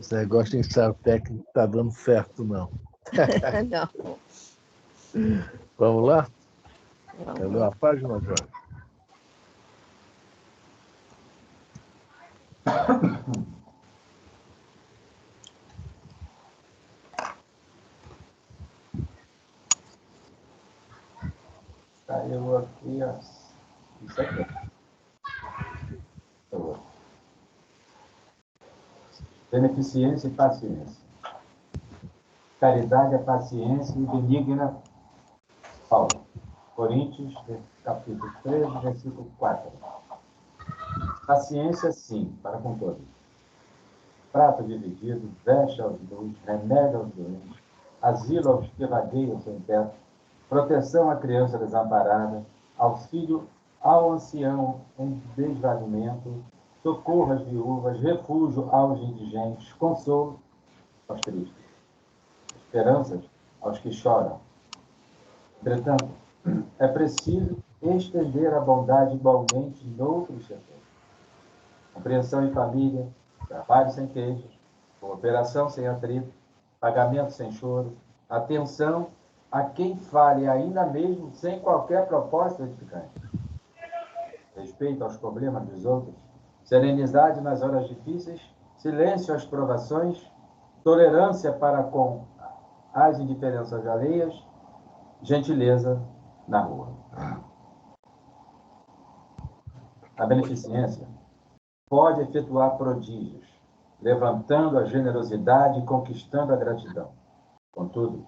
Esse negócio de ensaio técnico não está dando certo, não. Não. Vamos lá? Vamos Cadê lá. a página, Jorge? Eu aqui, ó. Isso aqui. Beneficência e paciência. Caridade é paciência e benigna. Paulo. Coríntios, capítulo 13, versículo 4. Paciência, sim, para com todos. Prato dividido, veste aos nus, remédio aos doentes, asilo aos que vagueiam sem teto, proteção à criança desamparada, auxílio ao ancião em desvalimento, socorro às viúvas, refúgio aos indigentes, consolo aos tristes, esperanças aos que choram. Entretanto, é preciso estender a bondade igualmente noutros setores. Compreensão em família, trabalho sem queixas, cooperação sem atrito, pagamento sem choro, atenção a quem fale ainda mesmo sem qualquer proposta edificante. Respeito aos problemas dos outros, serenidade nas horas difíceis, silêncio às provações, tolerância para com as indiferenças alheias, gentileza na rua. A beneficência pode efetuar prodígios, levantando a generosidade e conquistando a gratidão. Contudo,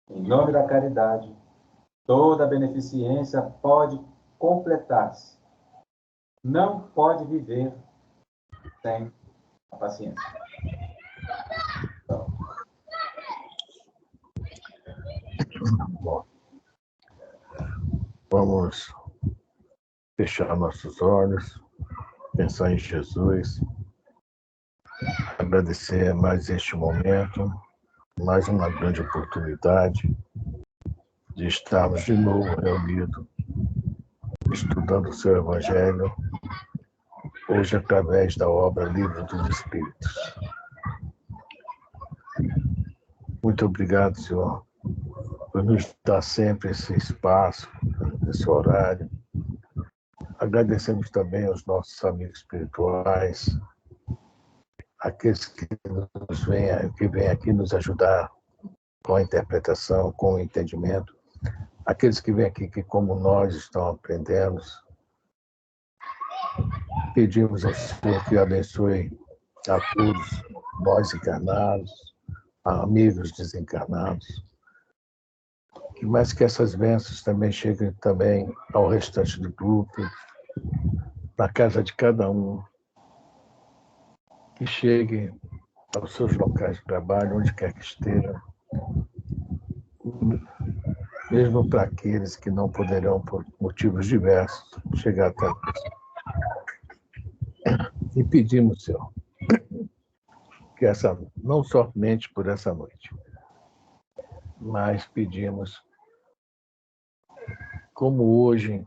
em nome da caridade, toda beneficência pode completar-se. Não pode viver sem a paciência. Então, Bom, vamos fechar nossos olhos, pensar em Jesus, agradecer mais este momento, mais uma grande oportunidade de estarmos de novo reunidos, estudando o seu Evangelho, hoje através da obra Livro dos Espíritos. Muito obrigado, Senhor, por nos dar sempre esse espaço, esse horário. Agradecemos também aos nossos amigos espirituais, aqueles que vêm aqui nos ajudar com a interpretação, com o entendimento, aqueles que vêm aqui que, como nós, estão aprendendo. Pedimos ao Senhor que abençoe a todos, nós encarnados, a amigos desencarnados, mas que essas bênçãos também cheguem também ao restante do grupo, na casa de cada um, que chegue aos seus locais de trabalho, onde quer que estejam, mesmo para aqueles que não poderão, por motivos diversos, chegar até nós. E pedimos, Senhor, que não somente por essa noite, mas pedimos, como hoje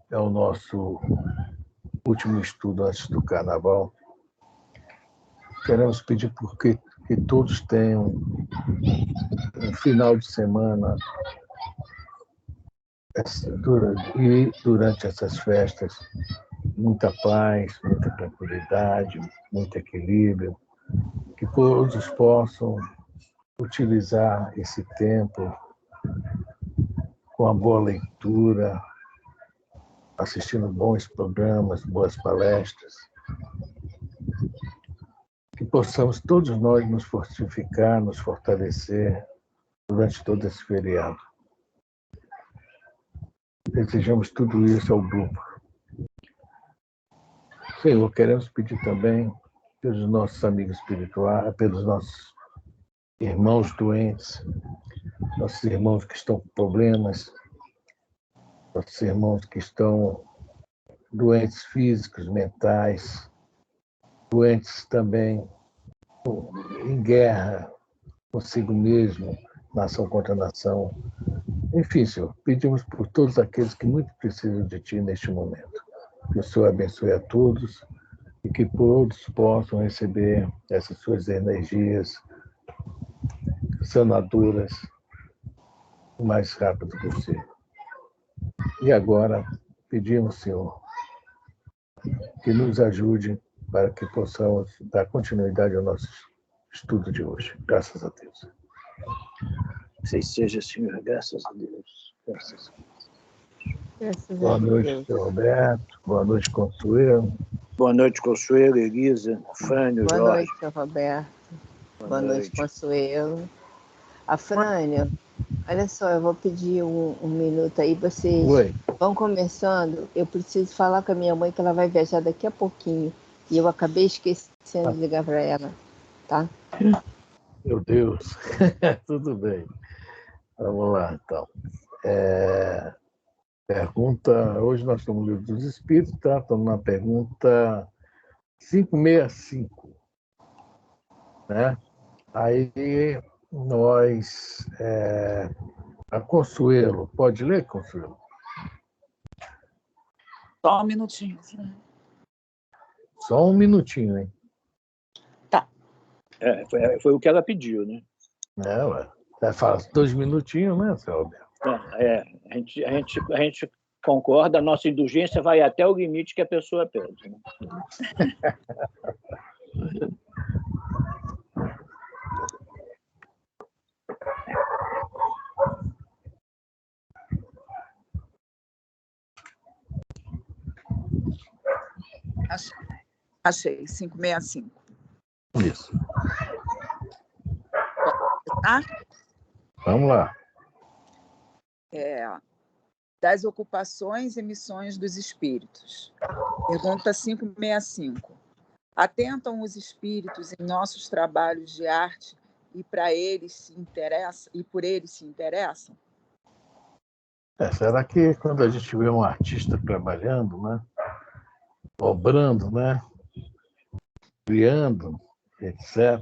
é o nosso último estudo antes do Carnaval, queremos pedir porque que todos tenham um final de semana e durante essas festas muita paz, muita tranquilidade, muito equilíbrio, que todos possam utilizar esse tempo com a boa leitura, assistindo bons programas, boas palestras, que possamos todos nós nos fortificar, nos fortalecer durante todo esse feriado. Desejamos tudo isso ao grupo. Senhor, queremos pedir também pelos nossos amigos espirituais, pelos nossos irmãos doentes, nossos irmãos que estão com problemas, nossos irmãos que estão doentes físicos, mentais, doentes também em guerra consigo mesmo, nação contra nação. Enfim, Senhor, pedimos por todos aqueles que muito precisam de Ti neste momento. Que o Senhor abençoe a todos e que todos possam receber essas suas energias sanadoras o mais rápido possível. E agora, pedimos, Senhor, que nos ajude para que possamos dar continuidade ao nosso estudo de hoje. Graças a Deus. Assim seja, Senhor, graças a Deus. Graças a Deus. Graças Boa a noite, Deus. Senhor Roberto. Boa noite, Consuelo. Boa noite, Consuelo, Elisa, Frânio, Boa Jorge. noite, seu Roberto. Boa noite, Consuelo. Frânio, olha só, eu vou pedir um minuto aí, vocês Oi. vão começando. Eu preciso falar com a minha mãe que ela vai viajar daqui a pouquinho. E eu acabei esquecendo de ligar para ela, tá? Meu Deus. Tudo bem. Vamos lá, então. Pergunta. Hoje nós estamos no Livro dos Espíritos, tá? Estamos na pergunta 565. Né? Aí nós. A Consuelo. Pode ler, Consuelo? Só um minutinho. Só um minutinho, hein? Tá. Foi o que ela pediu, né? Ué. Fala 2 minutinhos, né, seu Alberto? A gente concorda, a nossa indulgência vai até o limite que a pessoa pede. Né? Achei, 565. Isso. Tá? Vamos lá. Das ocupações e missões dos espíritos. Pergunta 565. Atentam os espíritos em nossos trabalhos de arte e por eles se interessam? Será que quando a gente vê um artista trabalhando, né, obrando, né, criando, etc.,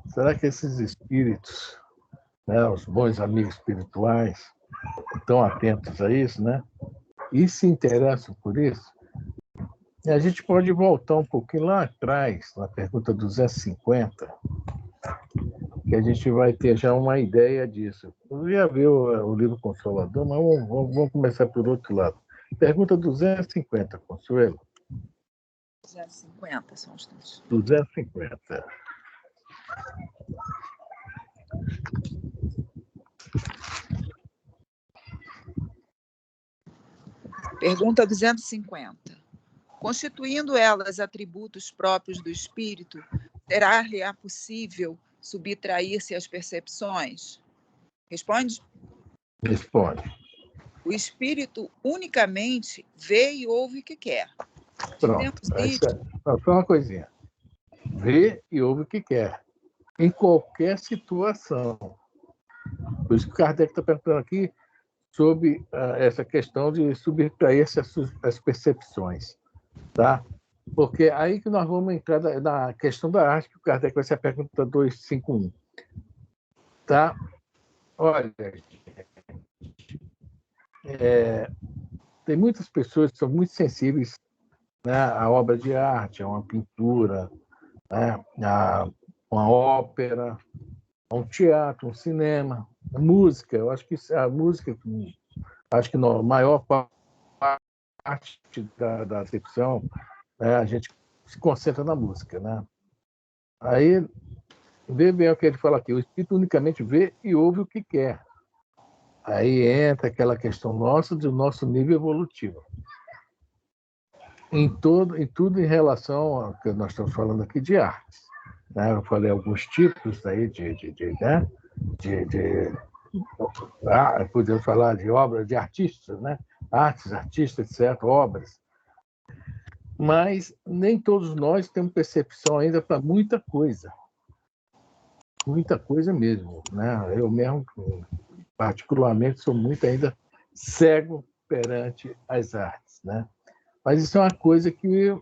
será que esses espíritos, né, os bons amigos espirituais, estão atentos a isso, né, e se interessam por isso? E a gente pode voltar um pouquinho lá atrás, na pergunta 250, que a gente vai ter já uma ideia disso. Eu já vi o livro Consolador, mas vamos começar por outro lado. Pergunta 250, Consuelo. 250, são os tantos. 250. Pergunta 250. Constituindo elas atributos próprios do espírito, será-lhe possível subtrair-se às percepções? Responde. Responde. O espírito unicamente vê e ouve o que quer. Pronto. Só uma coisinha. Vê e ouve o que quer. Em qualquer situação. Por isso que o Kardec está perguntando aqui sobre essa questão de subtrair-se às percepções. Tá? Porque aí que nós vamos entrar na questão da arte, que o Kardec vai ser a pergunta 251. Tá? Olha, tem muitas pessoas que são muito sensíveis, né, à obra de arte, a uma pintura, né, a uma ópera, a um teatro, um cinema, a música. Eu acho que a música, acho que na maior parte da acepção, né, a gente se concentra na música, né? Aí, vê bem o que ele fala aqui, o espírito unicamente vê e ouve o que quer. Aí entra aquela questão nossa do nosso nível evolutivo. Em tudo em relação ao que nós estamos falando aqui de artes. Né? Eu falei alguns tipos aí podemos falar de obras de artistas, né? Artes, artistas, etc., obras. Mas nem todos nós temos percepção ainda para muita coisa mesmo, né? Eu mesmo, particularmente, sou muito ainda cego perante as artes, né? Mas isso é uma coisa que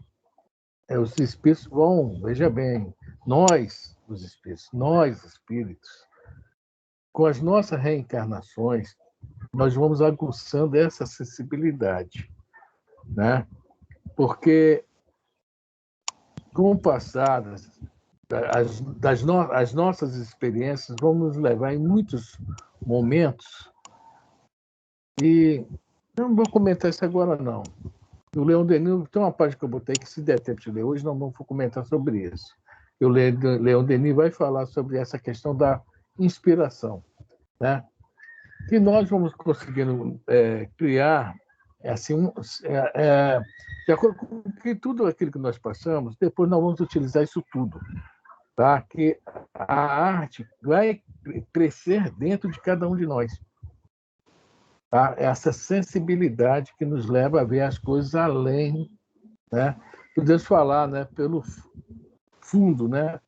os espíritos vão, veja bem, nós, os espíritos, com as nossas reencarnações, nós vamos aguçando essa sensibilidade, né? Porque com o passar as nossas experiências vão nos levar em muitos momentos e não vou comentar isso agora, não. O Leon Denis, tem uma página que eu botei que, se der tempo de ler hoje, não vou comentar sobre isso. O Leon Denis vai falar sobre essa questão da inspiração, né? Que nós vamos conseguindo criar, assim, de acordo com que tudo aquilo que nós passamos, depois nós vamos utilizar isso tudo, tá? Que a arte vai crescer dentro de cada um de nós. Tá? Essa sensibilidade que nos leva a ver as coisas além, né? Podemos falar, né, pelo fundo, né?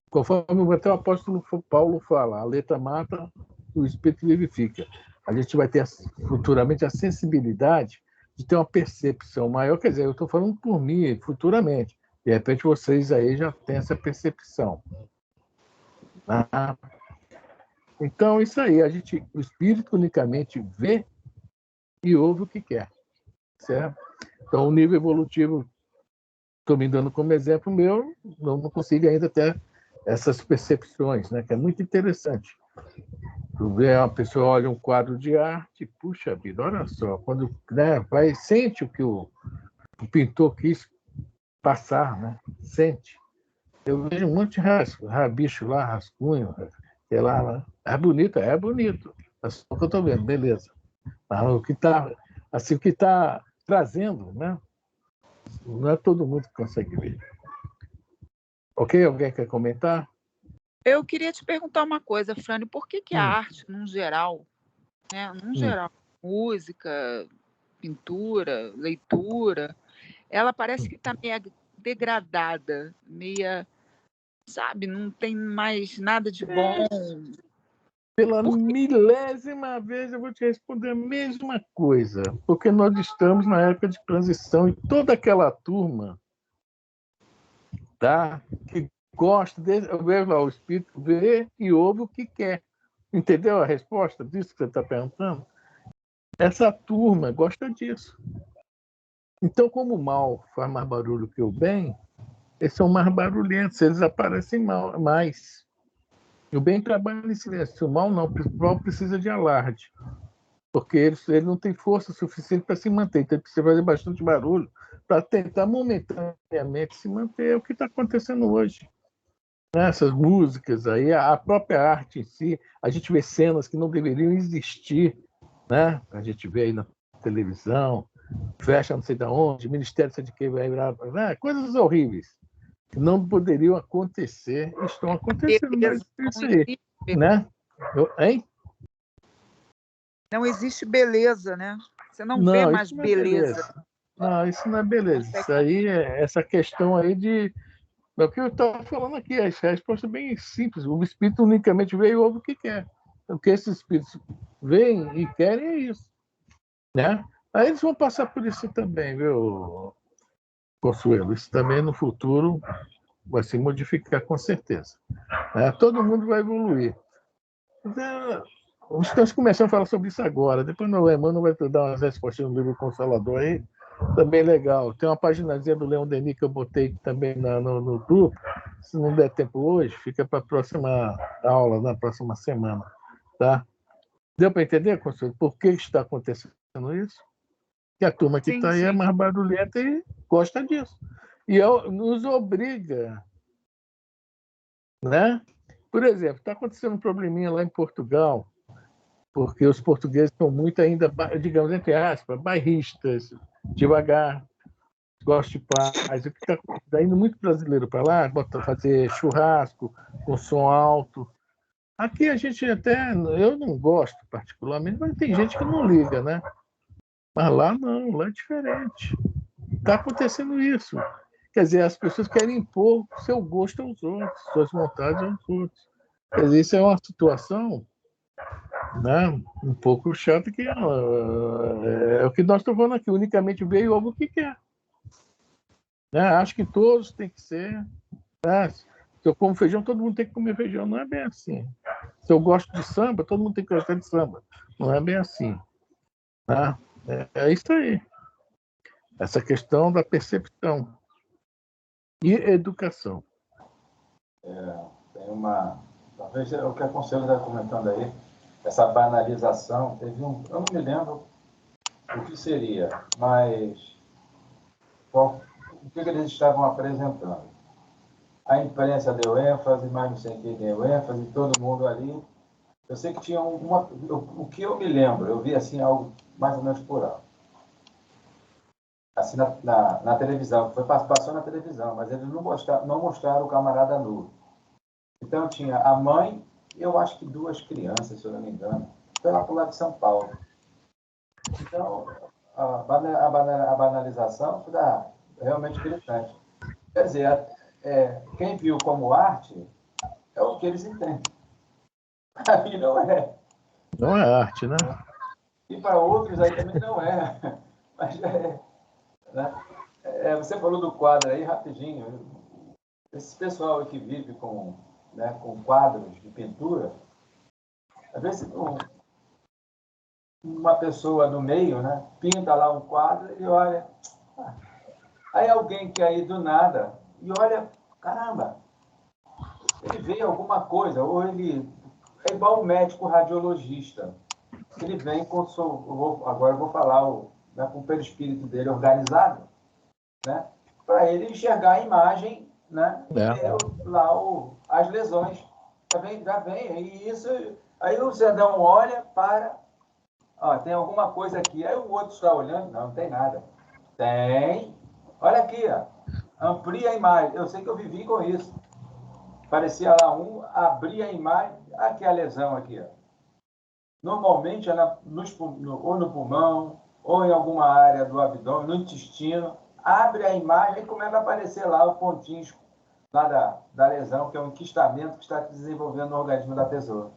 Conforme até o apóstolo Paulo fala, a letra mata, o espírito vivifica. A gente vai ter futuramente a sensibilidade de ter uma percepção maior. Quer dizer, eu estou falando por mim, futuramente. De repente vocês aí já têm essa percepção. Ah, então, isso aí, o espírito unicamente vê e ouve o que quer, certo? Então, o nível evolutivo, estou me dando como exemplo meu, não consigo ainda ter essas percepções, né? Que é muito interessante. Tu vê uma pessoa, olha um quadro de arte, puxa vida, olha só, quando, né, sente o que o pintor quis passar, né? Sente. Eu vejo um monte de rabicho lá, rascunho, sei lá. É bonito, é bonito. É só o que eu estou vendo, beleza. Mas o que está assim, o que tá trazendo, né? Não é todo mundo que consegue ver. Ok? Alguém quer comentar? Eu queria te perguntar uma coisa, Frane, por que a arte, num geral, né, música, pintura, leitura, ela parece que está meio degradada, meia, sabe, não tem mais nada de bom. Pela milésima vez eu vou te responder a mesma coisa, porque nós estamos na época de transição e toda aquela turma, tá, que gosta, o espírito vê e ouve o que quer. Entendeu a resposta disso que você está perguntando? Essa turma gosta disso. Então, como o mal faz mais barulho que o bem, eles são mais barulhentos, eles aparecem mais. O bem trabalha em silêncio, o mal não, o mal precisa de alarde, porque ele não tem força suficiente para se manter, então ele precisa fazer bastante barulho para tentar momentaneamente se manter. É o que está acontecendo hoje. Essas músicas aí, a própria arte em si, a gente vê cenas que não deveriam existir, né? A gente vê aí na televisão, fecha não sei de onde, ministério não sei de que vai virar, né? Coisas horríveis que não poderiam acontecer, estão acontecendo, mas isso aí, né? Hein? Não existe beleza, né? Você não vê Não, mais isso não é beleza. Não, isso não é beleza. Isso aí é essa questão aí de... É o que eu estava falando aqui, a resposta é bem simples. O espírito unicamente vê e ouve o que quer. O que esses espíritos veem e querem é isso, né? Aí eles vão passar por isso também, viu, Consuelo? Isso também no futuro vai se modificar com certeza. Todo mundo vai evoluir. Estamos começando a falar sobre isso agora. Depois o Emmanuel vai dar umas respostas no livro Consolador aí. Também legal. Tem uma paginazinha do Leon Denis que eu botei também no grupo. Se não der tempo hoje, fica para a próxima aula, na próxima semana. Tá? Deu para entender, Consuelo, por que está acontecendo isso? Que a turma que está aí é mais barulhenta e gosta disso. E nos obriga, né? Por exemplo, está acontecendo um probleminha lá em Portugal, porque os portugueses são muito ainda, digamos, entre aspas, bairristas, devagar, gostam de paz. O que está indo muito brasileiro para lá, fazer churrasco com som alto. Aqui a gente até, eu não gosto particularmente, mas tem gente que não liga, né? Mas lá não, lá é diferente. Está acontecendo isso. Quer dizer, as pessoas querem impor seu gosto aos outros, suas vontades aos outros. Quer dizer, isso é uma situação, né, um pouco chata, que é o que nós estamos falando aqui, unicamente veio e ouve o que quer. Né? Acho que todos têm que ser... Né? Se eu como feijão, todo mundo tem que comer feijão. Não é bem assim. Se eu gosto de samba, todo mundo tem que gostar de samba. Não é bem assim. Né? É isso aí. Essa questão da percepção. E educação. Tem uma... Talvez é o que a Conselho está comentando aí, essa banalização. Eu não me lembro o que seria, mas o que eles estavam apresentando? A imprensa deu ênfase, mas não sei quem deu ênfase, todo mundo ali. Eu sei que tinha o que eu me lembro, eu vi assim algo mais ou menos por alto. Assim na televisão, passou na televisão, mas eles não mostraram o camarada nu. Então tinha a mãe, eu acho que 2 crianças, se eu não me engano, foi lá para o lado de São Paulo. Então, a banalização fica realmente gritante. Quer dizer, quem viu como arte é o que eles entendem. Para mim não é. Não é arte, né? E para outros aí também não é. Mas né? Você falou do quadro aí, rapidinho. Esse pessoal que vive com quadros de pintura, às vezes uma pessoa no meio, né, pinta lá um quadro e olha. Aí alguém que aí do nada e olha, caramba, ele vê alguma coisa, ou ele é igual o médico radiologista. Ele vem com agora eu vou falar com o perispírito dele organizado, né, para ele enxergar a imagem, né, e ver lá as lesões. Já vem, e isso. Aí o cidadão olha, tem alguma coisa aqui. Aí o outro está olhando, não tem nada. Tem. Olha aqui, ó. Amplia a imagem. Eu sei que eu vivi com isso. Parecia lá abria a imagem, aqui a lesão aqui, ó. Normalmente é ou no pulmão, ou em alguma área do abdômen, no intestino. Abre a imagem e começa a aparecer lá os pontinhos lá da lesão, que é um enquistamento que está se desenvolvendo no organismo da pessoa.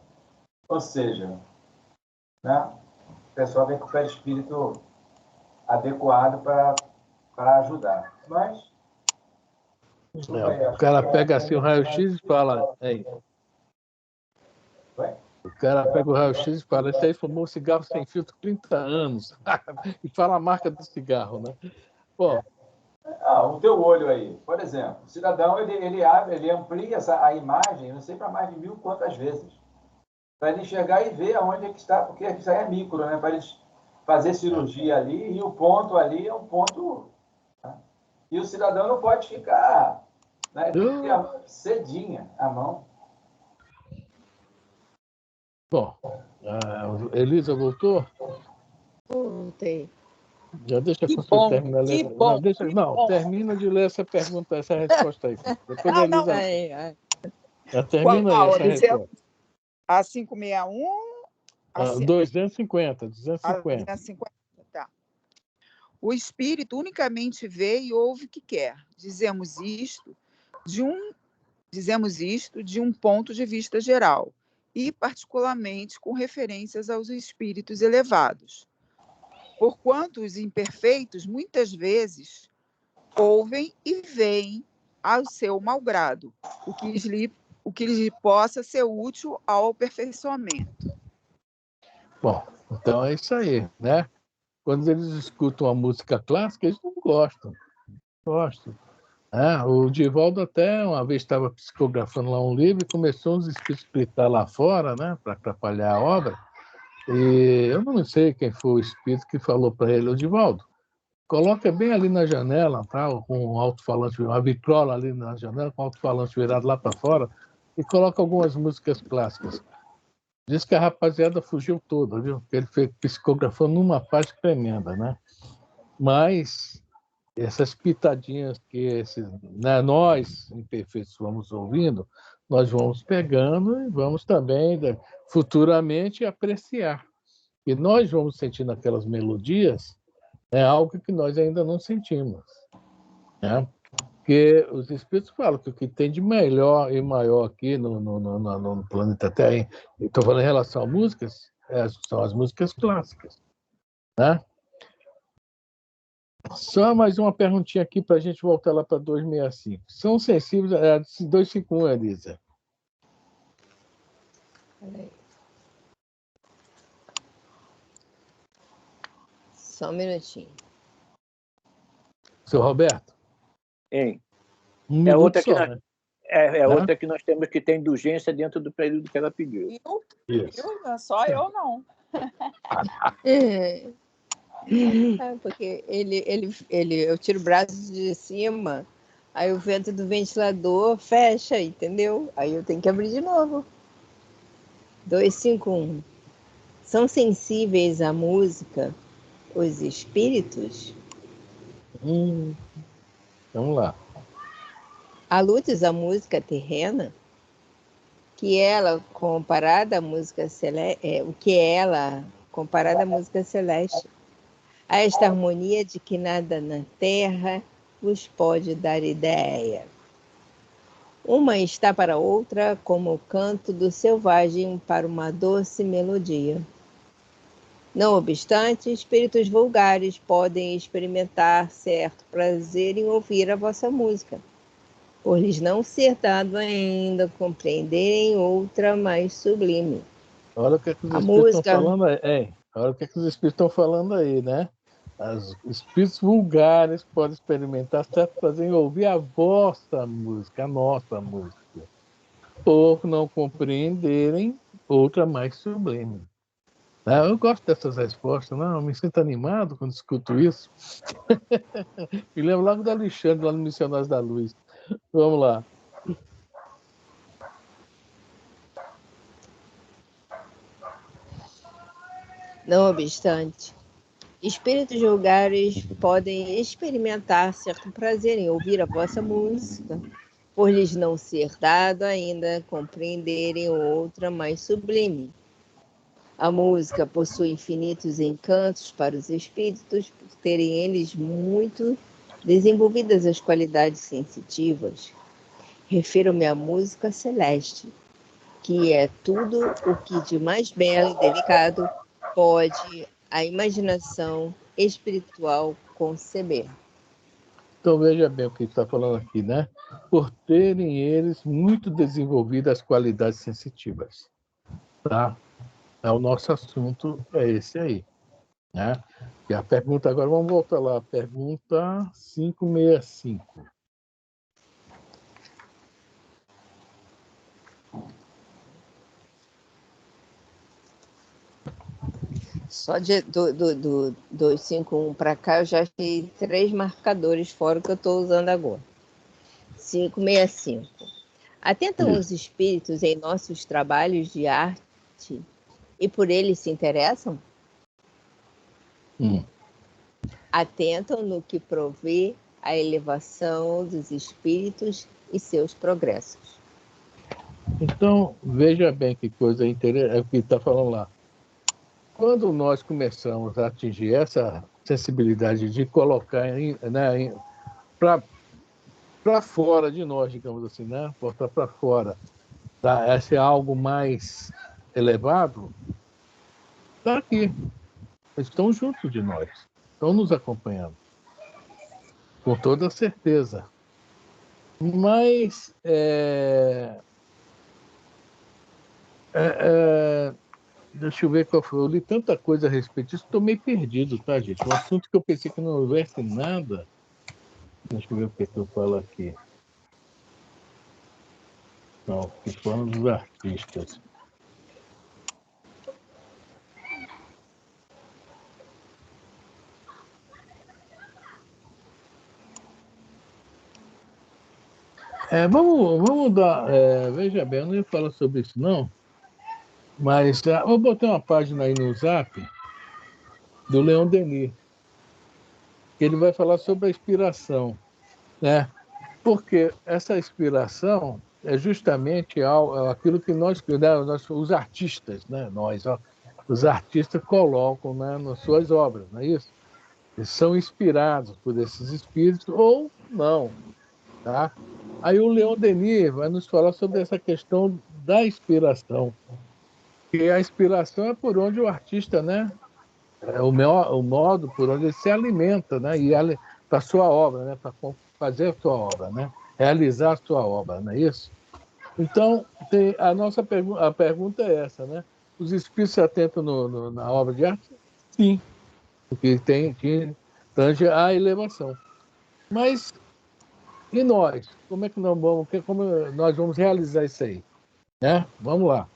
Ou seja, né, o pessoal vem com o perispírito adequado para ajudar. Mas o cara pega assim o raio-x e fala... O cara pega o raio-x e fala, esse aí fumou cigarro sem filtro 30 anos. E fala a marca do cigarro, né? Pô. O teu olho aí, por exemplo, o cidadão, ele abre, ele amplia a imagem, não sei para mais de 1000 quantas vezes, para ele enxergar e ver aonde é que está, porque isso aí é micro, né? Para eles fazer cirurgia ali, e o ponto ali é um ponto... Né? E o cidadão não pode ficar... Né? Tem que ter cedinha a mão. Bom, Elisa voltou? Voltei. Já deixa Que a Consuelo bom, terminar. que bom. Termina de ler essa pergunta, essa resposta aí. Depois a Elisa... termina aí essa resposta. A 561? 250. 250, tá. O espírito unicamente vê e ouve o que quer. Dizemos isto de um ponto de vista geral, e particularmente com referências aos espíritos elevados. Porquanto os imperfeitos, muitas vezes, ouvem e veem ao seu malgrado, o que lhe possa ser útil ao aperfeiçoamento. Bom, então é isso aí, né? Quando eles escutam a música clássica, eles não gostam. O Divaldo até uma vez estava psicografando lá um livro e começou uns espíritos a gritar lá fora, né, para atrapalhar a obra. E eu não sei quem foi o espírito que falou para ele, o Divaldo, coloca bem ali na janela, tá, com um alto-falante, uma vitrola ali na janela, com um alto-falante virado lá para fora, e coloca algumas músicas clássicas. Diz que a rapaziada fugiu toda, viu? Porque ele fez psicografando numa parte tremenda, né? Mas essas pitadinhas que nós, imperfeitos, vamos ouvindo, nós vamos pegando e vamos também, futuramente, apreciar. E nós vamos sentindo aquelas melodias, é algo que nós ainda não sentimos, né? Porque os espíritos falam que o que tem de melhor e maior aqui no planeta Terra, estou falando em relação a músicas, são as músicas clássicas, né? Só mais uma perguntinha aqui para a gente voltar lá para 265. São sensíveis a 251, Elisa? Peraí. Só um minutinho. Seu Roberto? Ei. Um minuto outra que só, nós, né? outra que nós temos que ter indulgência dentro do período que ela pediu. Eu? Só eu não. Porque eu tiro o braço de cima, aí o vento do ventilador fecha, entendeu? Aí eu tenho que abrir de novo. 251. São sensíveis à música os espíritos? Vamos lá. A luz à música terrena? Que ela, comparada à música celeste, o que é ela, comparada à música celeste? A esta harmonia de que nada na terra vos pode dar ideia. Uma está para outra como o canto do selvagem para uma doce melodia. Não obstante, espíritos vulgares podem experimentar certo prazer em ouvir a vossa música, por lhes não ser dado ainda compreenderem outra mais sublime. Olha o que, os espíritos estão falando aí. Olha o que, os espíritos estão falando aí, né? Os espíritos vulgares podem experimentar certo prazer em ouvir a vossa música, a nossa música, por não compreenderem outra mais sublime. Eu gosto dessas respostas, não? Eu me sinto animado quando escuto isso. Me lembro logo do Alexandre, lá no Missionários da Luz. Vamos lá. Não obstante, espíritos vulgares podem experimentar certo prazer em ouvir a vossa música, por lhes não ser dado ainda compreenderem outra mais sublime. A música possui infinitos encantos para os espíritos, por terem eles muito desenvolvidas as qualidades sensitivas. Refiro-me à música celeste, que é tudo o que de mais belo e delicado pode a imaginação espiritual conceber. Então veja bem o que está falando aqui, né? Por terem eles muito desenvolvidas as qualidades sensitivas, tá? O nosso assunto é esse aí, né? E a pergunta agora, vamos voltar lá, pergunta 565. Só do 251 para cá, eu já achei 3 marcadores fora o que eu estou usando agora. 565. Atentam os espíritos em nossos trabalhos de arte e por eles se interessam? Atentam no que provê a elevação dos espíritos e seus progressos. Então, veja bem que coisa interessante, é o que está falando lá. Quando nós começamos a atingir essa sensibilidade de colocar para fora de nós, digamos assim, né? Botar para fora, esse algo mais elevado, está aqui. Eles estão juntos de nós, estão nos acompanhando, com toda certeza. Mas deixa eu ver qual foi. Eu li tanta coisa a respeito disso, estou meio perdido, tá, gente? Um assunto que eu pensei que não houvesse nada. Deixa eu ver o que eu falo aqui. Não, que foram dos artistas. Vamos dar. Veja bem, eu não ia falar sobre isso, não. Mas eu botei uma página aí no Zap do Leon Denis. Ele vai falar sobre a inspiração, né? Porque essa inspiração é justamente aquilo que nós, os artistas, né? Os artistas colocam, né, nas suas obras, não é isso? Eles são inspirados por esses espíritos ou não, tá? Aí o Leon Denis vai nos falar sobre essa questão da inspiração. E a inspiração é por onde o artista, né? É o modo por onde ele se alimenta, né? E para a sua obra, né? Para fazer a sua obra, né? Realizar a sua obra, não é isso? Então, a pergunta é essa, né? Os espíritos se atentam na obra de arte? Sim, porque tange a elevação. Mas E nós? Como é que nós vamos, como nós vamos realizar isso aí? Né? Vamos lá.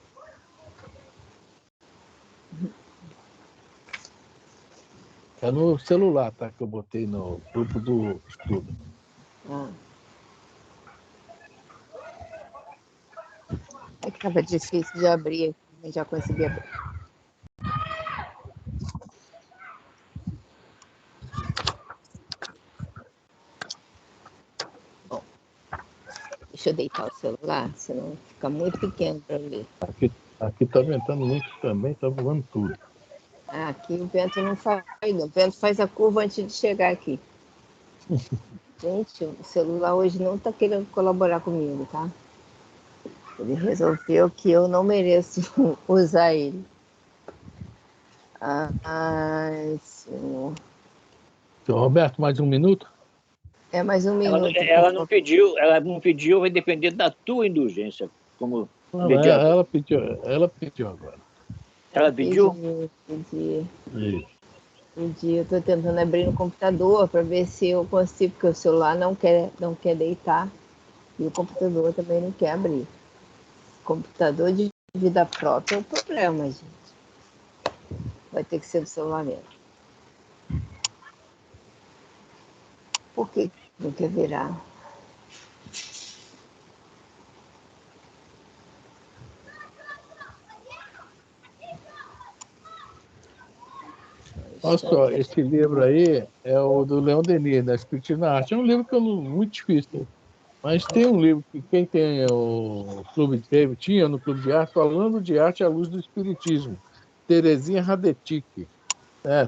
É no celular, tá? Que eu botei no grupo do estudo. É que estava difícil de abrir, eu já consegui abrir. Bom, deixa eu deitar o celular, senão fica muito pequeno para eu ler. Aqui está ventando muito também, está voando tudo. Aqui o vento não faz, não. O vento faz a curva antes de chegar aqui. Gente, o celular hoje não está querendo colaborar comigo, tá? Ele resolveu que eu não mereço usar ele. Ai, senhor. Seu Roberto, mais um minuto? É mais um minuto. Ela não pediu, vai depender da tua indulgência, como mediador. Ela pediu agora. Ela pediu? Pedi. Isso. Eu estou tentando abrir no computador para ver se eu consigo, porque o celular não quer deitar e o computador também não quer abrir. Computador de vida própria é um problema, gente. Vai ter que ser do celular mesmo. Por que não quer virar? Olha só, esse livro aí é o do Leon Denis, da Espiritismo na Arte. É um livro que eu não, muito difícil. Mas tem um livro que quem tem o Clube tinha no Clube de Arte, falando de arte à luz do Espiritismo. Terezinha Radetic.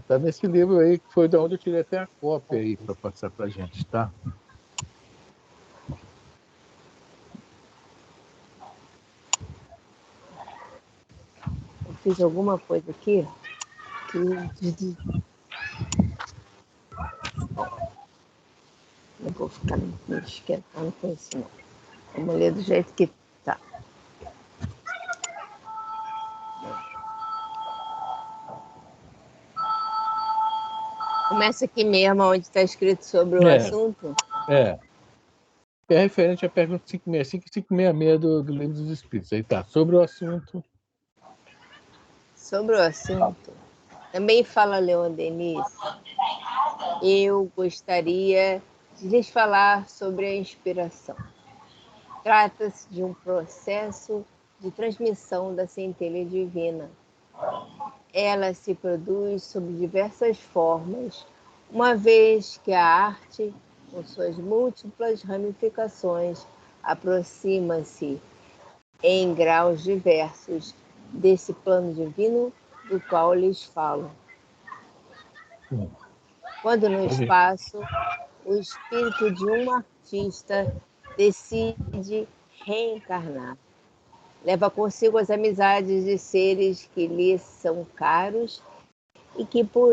Tá nesse livro aí, que foi de onde eu tirei até a cópia aí para passar para a gente, tá? Eu fiz alguma coisa aqui que não vou ficar me esquentando com isso, não. Vamos ler do jeito que tá. Começa aqui mesmo, onde está escrito sobre o assunto. É referente à pergunta 565 e 566 do Livro dos Espíritos. Aí tá, sobre o assunto. Sobre o assunto, também fala Leon Denis, eu gostaria de lhes falar sobre a inspiração. Trata-se de um processo de transmissão da centelha divina. Ela se produz sob diversas formas, uma vez que a arte, com suas múltiplas ramificações, aproxima-se em graus diversos desse plano divino do qual lhes falo. Quando no espaço, o espírito de um artista decide reencarnar. Leva consigo as amizades de seres que lhe são caros e que, por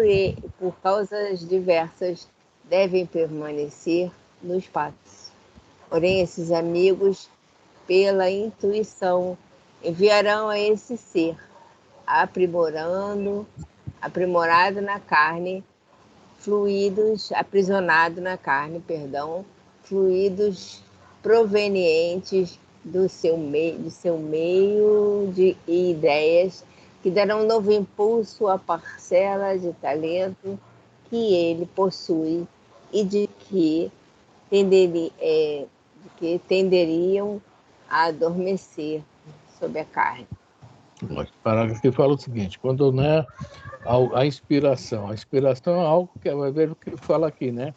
causas diversas, devem permanecer no espaço. Porém, esses amigos, pela intuição, enviarão a esse ser, aprimorado na carne, fluidos provenientes do seu meio de ideias que darão novo impulso à parcela de talento que ele possui e de que tenderiam a adormecer sob a carne. O parágrafo que fala o seguinte: quando a inspiração é algo que vai ver o que fala aqui, né?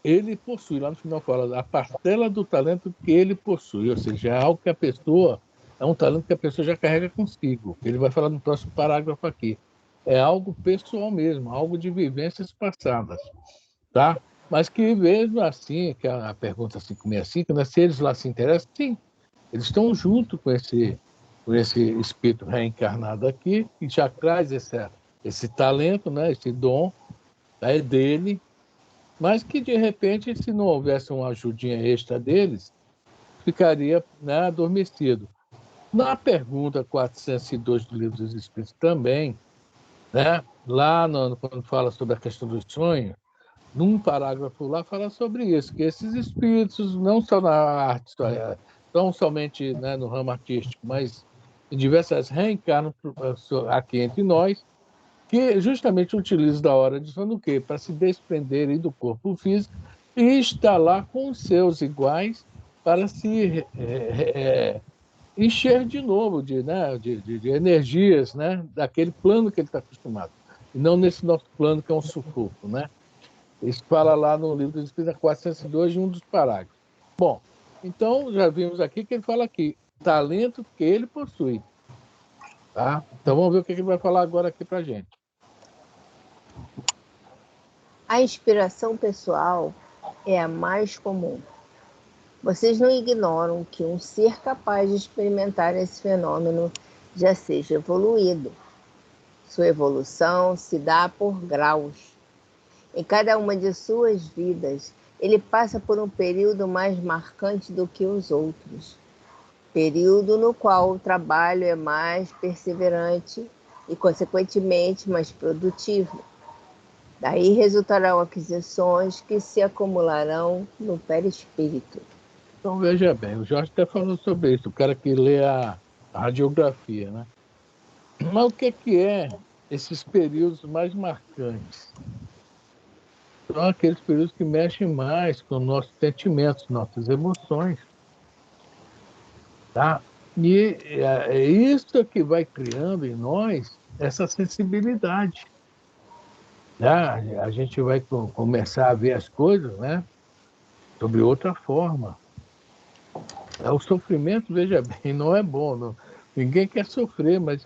Ele possui, lá no final fala, a parcela do talento que ele possui, ou seja, é algo que é um talento que a pessoa já carrega consigo. Ele vai falar no próximo parágrafo aqui. É algo pessoal mesmo, algo de vivências passadas, tá? Mas que mesmo assim, que a pergunta 565, né, se eles lá se interessam, sim, eles estão junto com esse espírito reencarnado aqui, que já traz esse talento, né, esse dom, é dele, mas que, de repente, se não houvesse uma ajudinha extra deles, ficaria, né, adormecido. Na pergunta 402 do Livro dos Espíritos também, né, quando fala sobre a questão dos sonhos, num parágrafo lá, fala sobre isso, que esses espíritos, não só na arte, não somente, né, no ramo artístico, mas em diversas reencarnam aqui entre nós, que justamente utilizam da hora de sono o quê? Para se desprenderem do corpo físico e estar lá com os seus iguais para se encher de novo de energias, né, daquele plano que ele está acostumado. E não nesse nosso plano que é um sufoco, né? Isso fala lá no livro dos Espíritos 402, em um dos parágrafos. Bom, então já vimos aqui que ele fala aqui, talento que ele possui. Tá? Então vamos ver o que ele vai falar agora aqui para a gente. A inspiração pessoal é a mais comum. Vocês não ignoram que um ser capaz de experimentar esse fenômeno já seja evoluído. Sua evolução se dá por graus. Em cada uma de suas vidas, ele passa por um período mais marcante do que os outros. Período no qual o trabalho é mais perseverante e, consequentemente, mais produtivo. Daí resultarão aquisições que se acumularão no perispírito. Então veja bem, o Jorge até falou sobre isso, o cara que lê a radiografia, né? Mas o que é esses períodos mais marcantes? São aqueles períodos que mexem mais com nossos sentimentos, nossas emoções. Tá? E é isso que vai criando em nós essa sensibilidade. Tá? A gente vai começar a ver as coisas, né, sobre outra forma. O sofrimento, veja bem, não é bom. Não. Ninguém quer sofrer, mas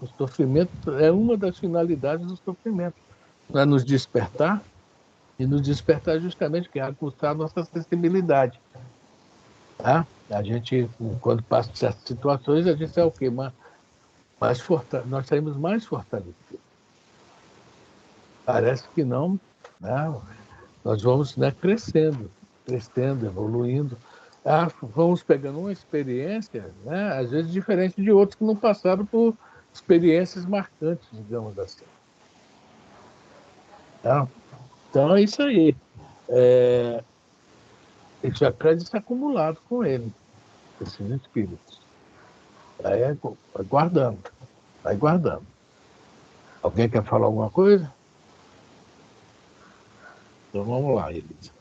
o sofrimento é uma das finalidades do sofrimento. Para nos despertar, e nos despertar justamente que é aguçar a nossa sensibilidade. Tá? A gente, quando passa certas situações, a gente é o quê? Nós saímos mais fortalecidos. Parece que não, né? Nós vamos, né, crescendo, evoluindo. Vamos pegando uma experiência, né, às vezes diferente de outros que não passaram por experiências marcantes, digamos assim. Tá? Então é isso aí. Isso já traz isso acumulado com ele, esses espíritos. Aí vai guardando, vai guardando. Alguém quer falar alguma coisa? Então vamos lá, Elisa.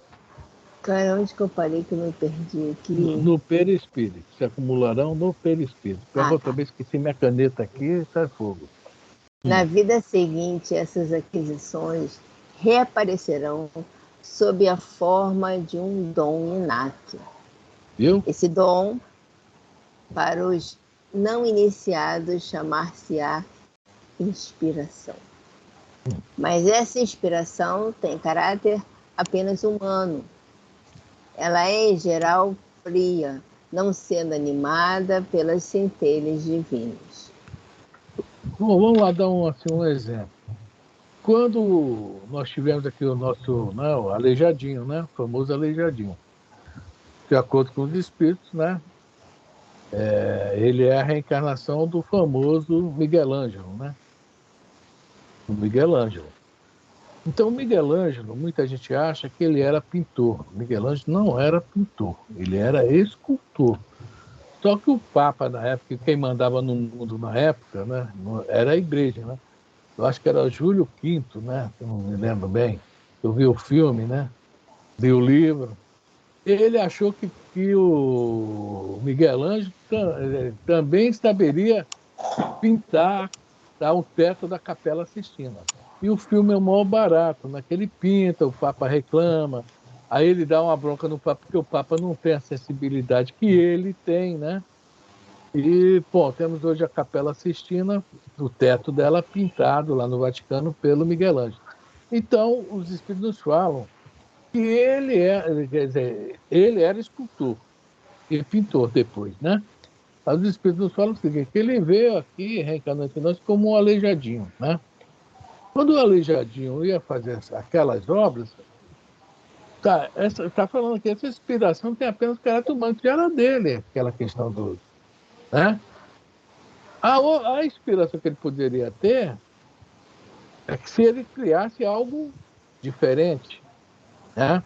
Cara, onde que eu parei que eu me perdi aqui? No perispírito, se acumularão no perispírito. Eu vou também esqueci minha caneta aqui, sai fogo. Na vida seguinte, essas aquisições reaparecerão sob a forma de um dom inato. Viu? Esse dom, para os não iniciados, chamar-se-á inspiração. Mas essa inspiração tem caráter apenas humano. Ela é, em geral, fria, não sendo animada pelas centelhas divinas. Bom, vamos lá dar um exemplo. Quando nós tivemos aqui o nosso, né, o Aleijadinho, né, o famoso Aleijadinho, de acordo com os espíritos, né, ele é a reencarnação do famoso Miguel Ângelo, né? O Miguel Ângelo. Então, o Miguel Ângelo, muita gente acha que ele era pintor. O Miguel Ângelo não era pintor, ele era escultor. Só que o Papa, na época, quem mandava no mundo na época, né, era a igreja, né? Eu acho que era Júlio V, né? Eu não me lembro bem. Eu vi o filme, né? Vi o livro. Ele achou que o Miguel Ângelo também saberia pintar, tá, o teto da Capela Sistina. E o filme é o maior barato, né? Que ele pinta, o Papa reclama, aí ele dá uma bronca no Papa, porque o Papa não tem a sensibilidade que ele tem, né? E, bom, temos hoje a Capela Sistina, o teto dela pintado lá no Vaticano pelo Miguel Ângelo. Então, os espíritos nos falam que ele era escultor e pintor depois, né? Os espíritos nos falam o seguinte, que ele veio aqui, reencarnando entre nós, como um aleijadinho, né? Quando o aleijadinho ia fazer aquelas obras, tá falando que essa inspiração tem apenas caráter humano, que era dele, aquela questão do... Né? A inspiração que ele poderia ter é que se ele criasse algo diferente, né?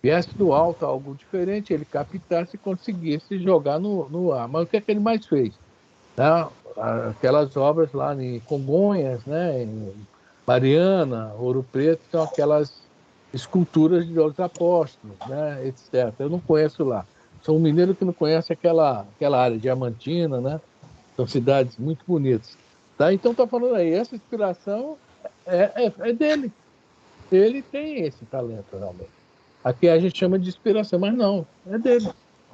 Viesse do alto algo diferente, ele captasse e conseguisse jogar no ar. Mas o que é que ele mais fez? Né? Aquelas obras lá em Congonhas, né? Em Mariana, Ouro Preto, são aquelas esculturas dos apóstolos, né? Etc. Eu não conheço lá. Sou um mineiro que não conhece aquela área diamantina, né? São cidades muito bonitas. Tá? Então, está falando aí, essa inspiração é dele. Ele tem esse talento, realmente. Aqui a gente chama de inspiração, mas não, é dele.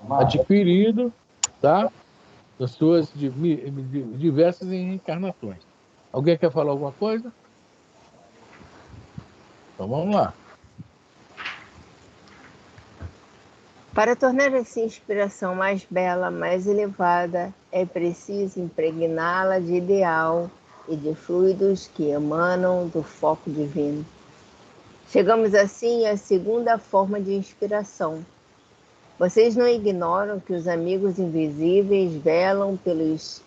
Adquirido, tá? Das suas diversas reencarnações. Alguém quer falar alguma coisa? Então vamos lá. Para tornar essa inspiração mais bela, mais elevada, é preciso impregná-la de ideal e de fluidos que emanam do foco divino. Chegamos assim à segunda forma de inspiração. Vocês não ignoram que os amigos invisíveis velam pelos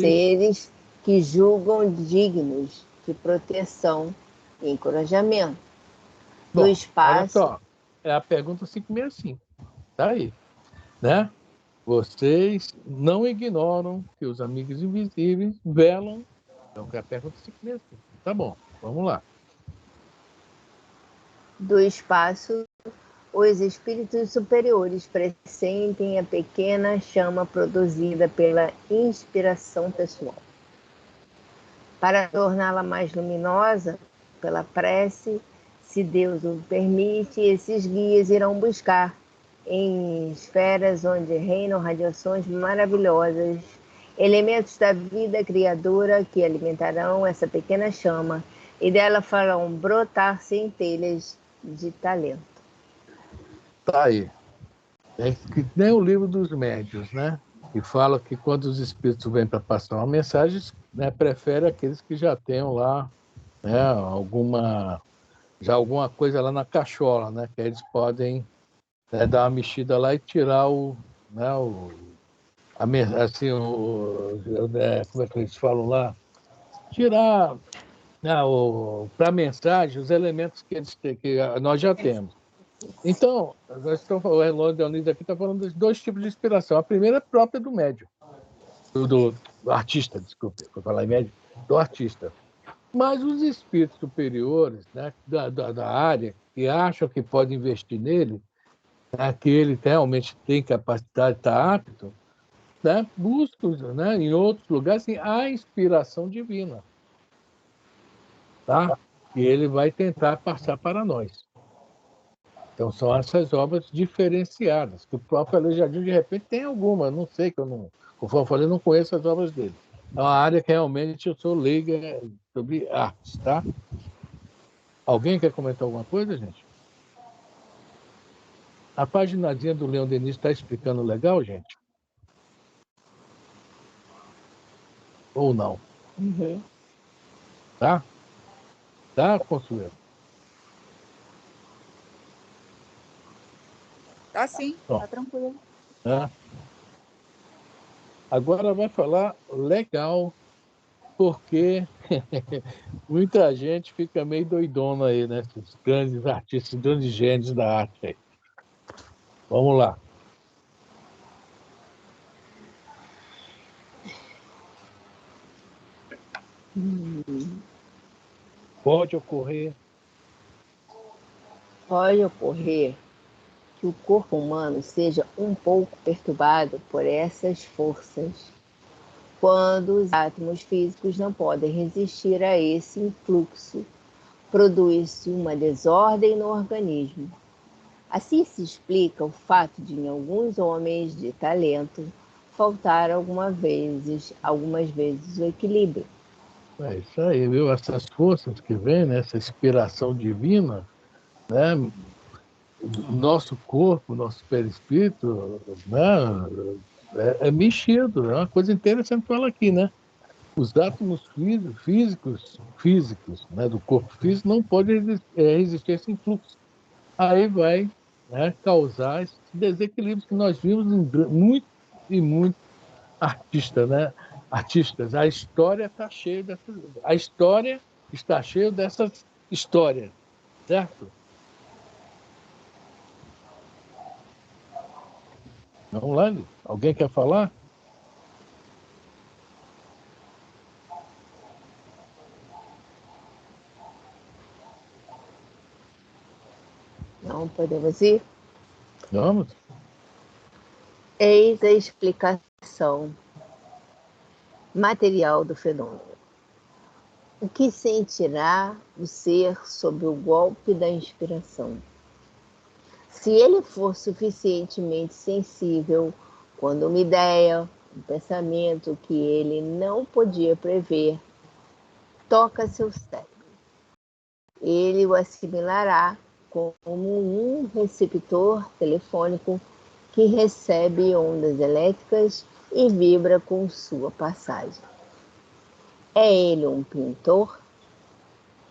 seres que julgam dignos de proteção e encorajamento. Bom, No espaço. Olha só, é a pergunta 565. Tá aí, né? Vocês não ignoram que os amigos invisíveis velam. Então, é a pergunta 565. Tá bom, vamos lá. Do espaço, os espíritos superiores pressentem a pequena chama produzida pela inspiração pessoal. Para torná-la mais luminosa, pela prece, se Deus o permite, esses guias irão buscar em esferas onde reinam radiações maravilhosas, elementos da vida criadora que alimentarão essa pequena chama e dela farão brotar centelhas de talento. Tá aí. É que nem o livro dos médiuns, né? Que fala que quando os espíritos vêm para passar uma mensagem, né, prefere aqueles que já tenham lá, né, alguma coisa lá na cachola, né? Que eles podem, né, dar uma mexida lá e tirar assim, como é que eles falam lá? Tirar, né, para a mensagem os elementos que nós já temos. Então, o Erlon Dionísio aqui está falando dos dois tipos de inspiração. A primeira é própria do médium, do artista, desculpe, vou falar em médium, do artista. Mas os espíritos superiores, né, da área, que acham que podem investir nele, né, que ele realmente tem capacidade, está apto, né, buscam, né, em outros lugares assim, a inspiração divina. Tá? E ele vai tentar passar para nós. Então, são essas obras diferenciadas, que o próprio Aleijadinho, de repente, tem alguma, não sei, que eu não, conforme eu falei, eu não conheço as obras dele. É uma área que realmente eu sou leiga sobre artes, tá? Alguém quer comentar alguma coisa, gente? A paginazinha do Leon Denis está explicando legal, gente? Ou não? Uhum. Tá? Tá, Consuelo? Tá sim, tá tranquilo. Tá? Agora vai falar legal, porque muita gente fica meio doidona aí, né? Esses grandes artistas, grandes gênios da arte aí. Vamos lá. Pode ocorrer Que o corpo humano seja um pouco perturbado por essas forças, quando os átomos físicos não podem resistir a esse influxo, produz-se uma desordem no organismo. Assim se explica o fato de, em alguns homens de talento, faltar algumas vezes o equilíbrio. É isso aí, viu? Essas forças que vêm, né? Essa inspiração divina, né? Nosso corpo, nosso perispírito, né? É mexido. É uma coisa interessante falar aqui, né? Os átomos físicos, né, do corpo físico não podem resistir a esse influxo. Aí vai, né, causar esse desequilíbrio que nós vimos em muito artistas, né? Artistas. A história está cheia dessas história, certo? Vamos lá, alguém quer falar? Não podemos ir? Vamos. Eis a explicação material do fenômeno. O que sentirá o ser sob o golpe da inspiração? Se ele for suficientemente sensível, quando uma ideia, um pensamento que ele não podia prever, toca seu cérebro, ele o assimilará como um receptor telefônico que recebe ondas elétricas e vibra com sua passagem. É ele um pintor?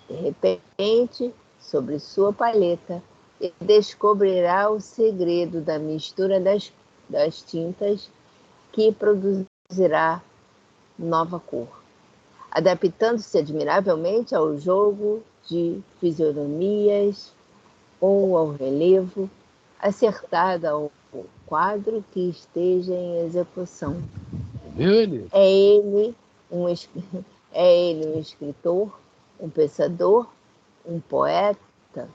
De repente, sobre sua paleta, ele descobrirá o segredo da mistura das tintas que produzirá nova cor, adaptando-se admiravelmente ao jogo de fisionomias ou ao relevo, acertado ao quadro que esteja em execução. Viu ele? É ele um escritor, um pensador, um poeta.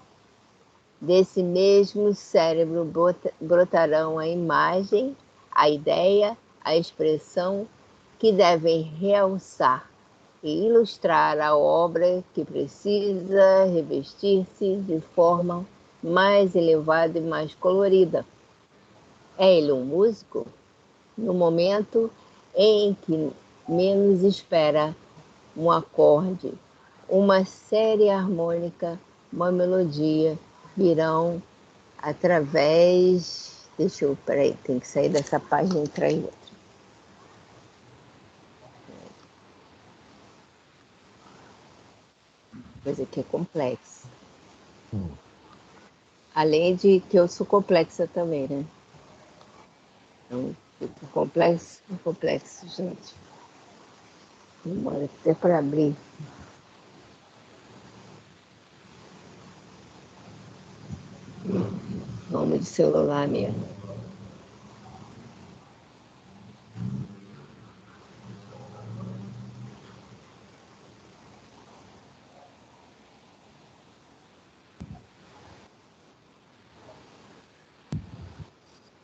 Desse mesmo cérebro brotarão a imagem, a ideia, a expressão que devem realçar e ilustrar a obra que precisa revestir-se de forma mais elevada e mais colorida. É ele um músico? No momento em que menos espera, um acorde, uma série harmônica, uma melodia virão através. Peraí, tem que sair dessa página e entrar em outra. Coisa que é complexa. Além de que eu sou complexa também, né? Então, complexo, gente. Demora até para abrir. Nome de celular mesmo.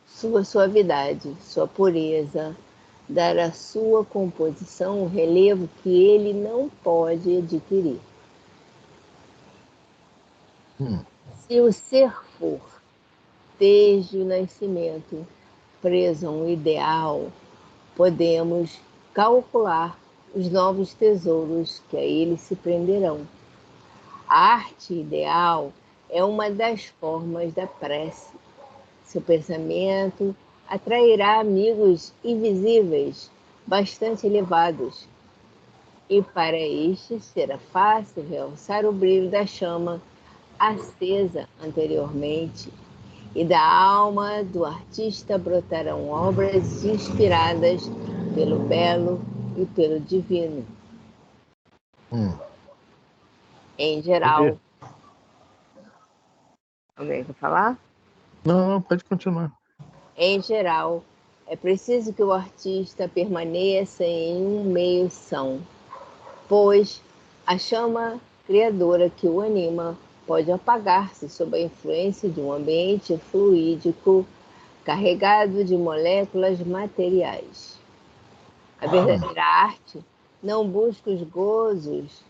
Sua suavidade, sua pureza, dar à sua composição o relevo que ele não pode adquirir. Se o ser for, desde o nascimento, preso a um ideal, podemos calcular os novos tesouros que a ele se prenderão. A arte ideal é uma das formas da prece. Seu pensamento atrairá amigos invisíveis, bastante elevados, e para estes será fácil realçar o brilho da chama acesa anteriormente, e da alma do artista brotarão obras inspiradas pelo belo e pelo divino. Em geral. Alguém quer falar? Não, pode continuar. Em geral, é preciso que o artista permaneça em um meio são, pois a chama criadora que o anima pode apagar-se sob a influência de um ambiente fluídico carregado de moléculas materiais. A verdadeira arte não busca os gozos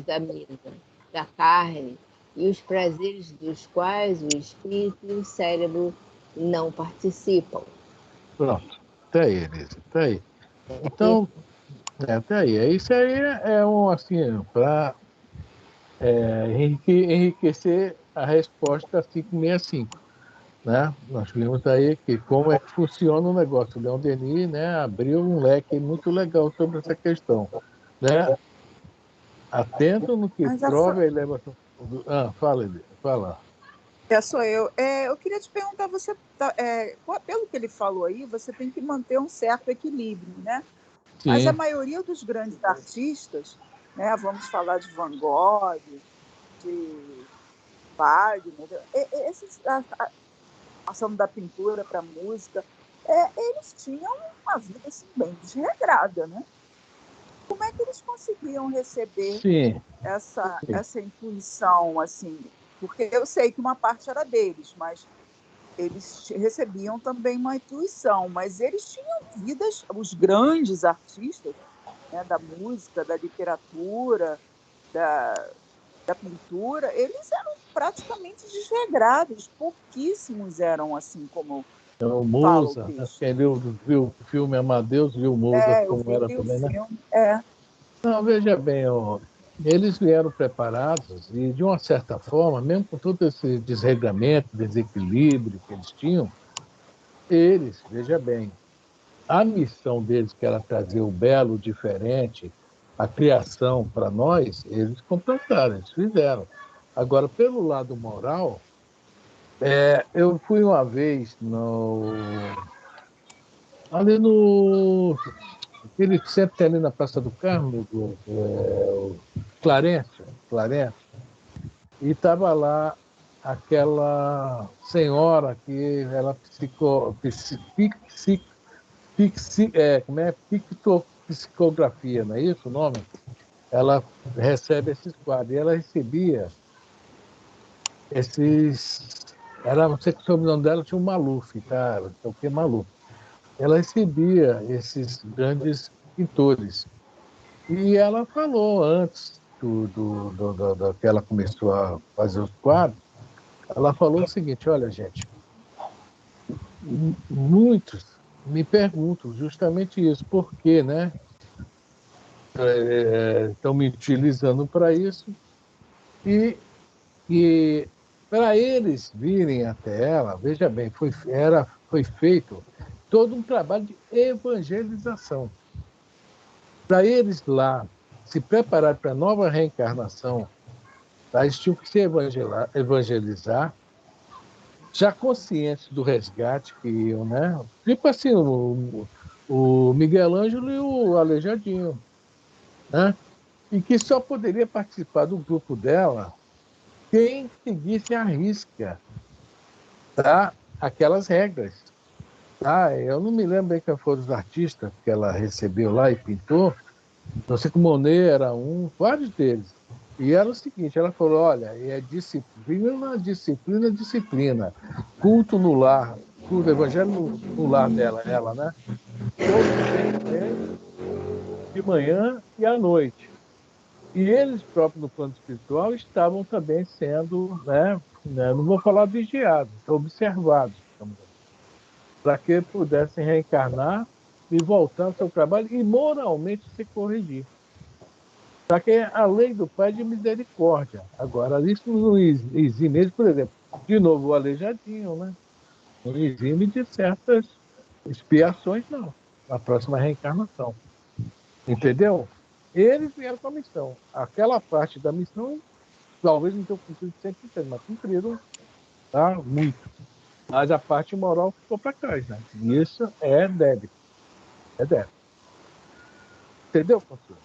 da mesa, da carne e os prazeres dos quais o espírito e o cérebro não participam. Pronto. Até aí, Elise. Até aí. Então, até aí. Isso aí é assim, para enriquecer a resposta 565. Né? Nós vimos aí que como é que funciona o negócio. O Leon Denis, né, abriu um leque muito legal sobre essa questão. Né? Atento no que prova e leva. Fala, Elise. Fala. Sou eu. Eu queria te perguntar, pelo que ele falou aí, você tem que manter um certo equilíbrio, né? Sim. Mas a maioria dos grandes artistas né? Vamos falar de Van Gogh, de Wagner, passando da pintura para a música, eles tinham uma vida assim, bem desregrada, né? Como é que eles conseguiam receber essa intuição, assim? Porque eu sei que uma parte era deles, mas eles recebiam também uma intuição, mas eles tinham vidas, os grandes artistas, né, da música, da literatura, da pintura, eles eram praticamente desregrados, pouquíssimos eram assim como O fala o Mozart, texto. quem viu o filme Amadeus, viu o Mozart Eu como vi era o também, né? filme, Não, veja bem, eles vieram preparados e, de uma certa forma, mesmo com todo esse desregramento, desequilíbrio que eles tinham, veja bem, a missão deles, que era trazer o belo, o diferente, a criação para nós, eles completaram, eles fizeram. Agora, pelo lado moral, eu fui uma vez ali no aquele que sempre tem ali na Praça do Carmo, o Clarence, e estava lá aquela senhora que ela como é? Psicografia, não é isso o nome? Ela recebe esses quadros, e ela recebia esses... não sei que o sobrenome dela tinha um Maluf, tá? Não sei o que Maluf. Ela recebia esses grandes pintores. E ela falou antes que ela começou a fazer os quadros, ela falou o seguinte: olha, gente, muitos me perguntam justamente isso, por quê, né? Estão me utilizando para isso, e para eles virem até ela, veja bem, foi feito todo um trabalho de evangelização. Para eles lá se preparar para a nova reencarnação, tá? Eles tinham que se evangelizar, já conscientes do resgate que iam, né? Tipo assim, o Miguel Ângelo e o Aleijadinho, né? E que só poderia participar do grupo dela quem seguisse à risca, tá? Aquelas regras. Tá? Eu não me lembro bem quem foram os artistas que ela recebeu lá e pintou. Não sei que o Monet era um, vários deles. E era o seguinte, ela falou, olha, é disciplina, disciplina, disciplina. Culto no lar, culto evangelho no lar dela, ela, né? Todo dia, de manhã e à noite. E eles próprios, no plano espiritual, estavam também sendo, não vou falar vigiados, observados, para que pudessem reencarnar e voltar ao seu trabalho e moralmente se corrigir. Só que a lei do Pai é de misericórdia. Agora, isso não exime eles, por exemplo, de novo o aleijadinho, né? Não exime de certas expiações, não, na próxima reencarnação. Entendeu? Eles vieram com a missão. Aquela parte da missão, talvez não tenham cumprido 100%, mas cumpriram, tá? Muito. Mas a parte moral ficou para trás, né? E isso é débito. É débito. Entendeu, Consuelo?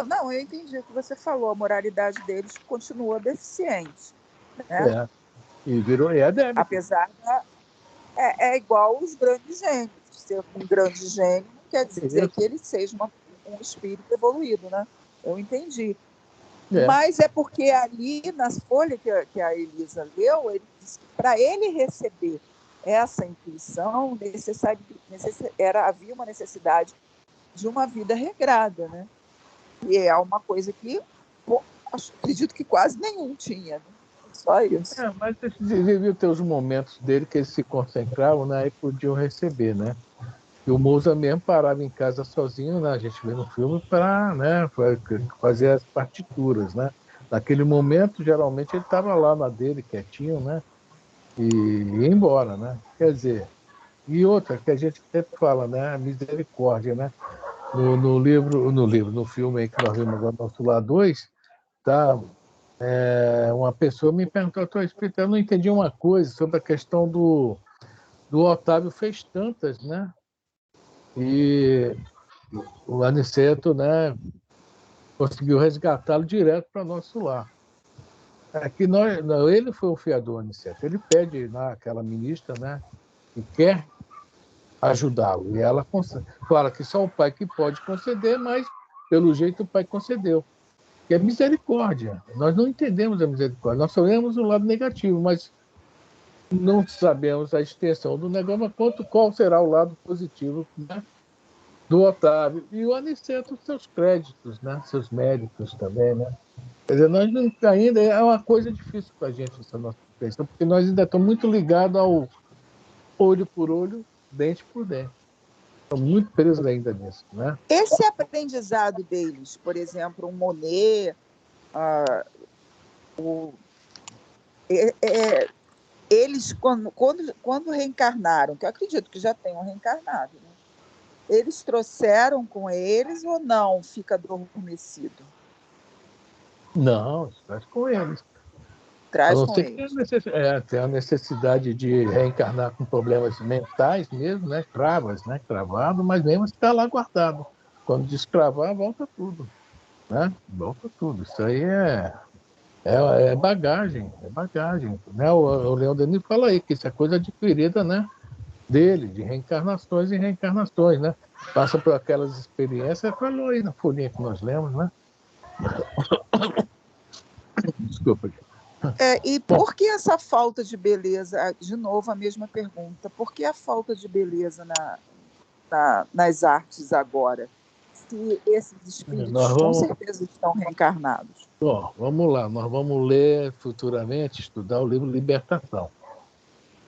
Não, eu entendi o que você falou. A moralidade deles continua deficiente, né? E é débito. Apesar é igual os grandes gênios. Ser um grande gênio não quer dizer que ele seja um espírito evoluído, né? Eu entendi. Mas é porque ali, nas folhas que a Elisa leu, ele disse que para ele receber essa intuição, havia uma necessidade de uma vida regrada, né? E é uma coisa que acredito que quase nenhum tinha, né? Só isso. Mas eles deviam ter os momentos dele que eles se concentravam, né, e podiam receber, né? E o Mozart mesmo parava em casa sozinho, né, a gente vê no filme, para, né, fazer as partituras, né? Naquele momento, geralmente, ele estava lá na dele, quietinho, né? E ia embora, né? Quer dizer, e outra que a gente sempre fala, né? A misericórdia, né? No filme aí que nós vimos agora, Nosso Lar 2, tá? Uma pessoa me perguntou, eu não entendi uma coisa sobre a questão do Otávio fez tantas, né? E o Aniceto, né, conseguiu resgatá-lo direto para nosso lar. Que ele foi o fiador, Aniceto. Ele pede naquela ministra, né, que quer ajudá-lo. E ela fala que só o pai que pode conceder, mas, pelo jeito, o pai concedeu. Que é misericórdia. Nós não entendemos a misericórdia. Nós só vemos o lado negativo, mas não sabemos a extensão do negócio, mas qual será o lado positivo, né, do Otávio. E o Aniceto, seus créditos, né, seus méritos também, né? Quer dizer, nós ainda é uma coisa difícil para a gente essa nossa questão, porque nós ainda estamos muito ligados ao olho por olho, dente por dente. Estamos muito presos ainda nisso, né? Esse aprendizado deles, por exemplo, o Monet, eles, quando reencarnaram, que eu acredito que já tenham reencarnado, né? Eles trouxeram com eles ou não fica adormecido? Não, traz com eles. Traz a não com ser que eles. tem a necessidade de reencarnar com problemas mentais mesmo, né? Cravas, né? Cravado, mas mesmo está lá guardado. Quando descravar, volta tudo, né? Volta tudo. Isso aí é bagagem, né? O Leão Denis fala aí que isso é coisa adquirida, né? Dele, de reencarnações e reencarnações, né? Passa por aquelas experiências, falou aí na folhinha que nós lemos, né? Desculpa. E por que essa falta de beleza? De novo, a mesma pergunta. Por que a falta de beleza nas artes agora? Se esses espíritos com certeza estão reencarnados. Vamos lá, nós vamos ler futuramente, estudar o livro Libertação.